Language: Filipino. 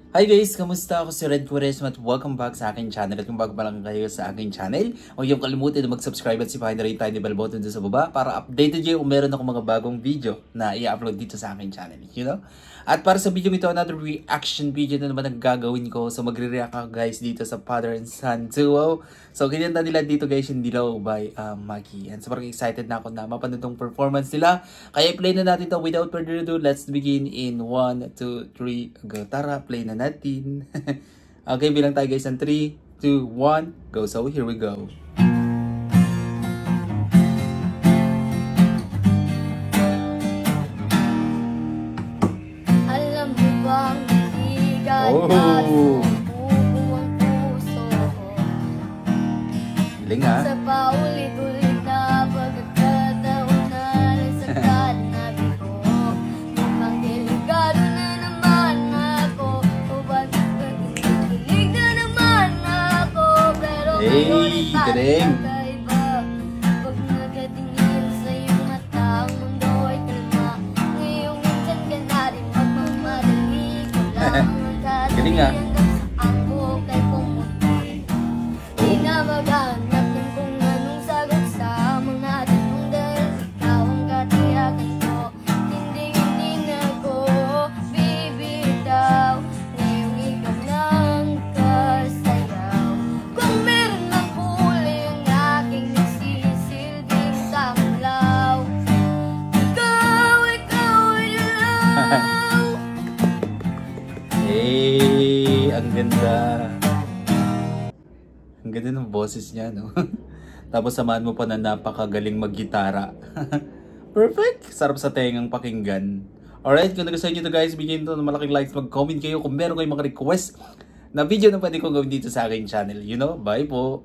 Hi guys! Kamusta? Ako si Red Quaresma at welcome back sa aking channel. At kung bago pa lang kayo sa aking channel, huwag niyong kalimutan na mag-subscribe at sipahin na rin tayo ni bell button doon sa baba para updated kayo kung meron ako mga bagong video na i-upload dito sa aking channel. You know? At para sa video ito, another reaction video na naman ang gagawin ko. So magre-react ako guys dito sa Father and Son duo. So kinanta nila dito guys yung Dilaw by Maki. And sobrang excited na ako na mapanood tong performance nila. Kaya play na natin ito without further ado. Let's begin in 1, 2, 3, go. Tara, play na natin. Okay, bilang tayo guys ng 3, 2, 1, go. So here we go. Alam mo bang hindi ka bubuang puso ko Galing ha? sa paulit-ulit na pagkakataon na nagsakad na bigo. Mukhang delikado na naman ako, o bakit kilig na naman ako, pero ngayon ay parang kakaiba. Pag nakatingin sa iyong mata, ang mundo ay kalma. Ngayong minsan ka na rin magmamadali ko lang ang Galing ha? ang bukay pumuti. Di na maghanap ng kung anong sagot sa mga tanong dahil ikaw ang katiyakan ko. Hindi na ako bibitaw, ngayong ikaw na ang kasayaw. Kung meron ng huli ang aking nagsisilbing samlaw, ikaw ay ilaw. Hey, ang ganda. Ang ganda ng boses niya, no? Tapos samahan mo pa na napakagaling mag-gitara. Perfect! Sarap sa tengang pakinggan. Alright, kung nagustuhan nyo ito guys, bigyan ito ng malaking likes, mag-comment kayo kung meron kayong mga request na video na pwede kong gawin dito sa aking channel. You know, bye po!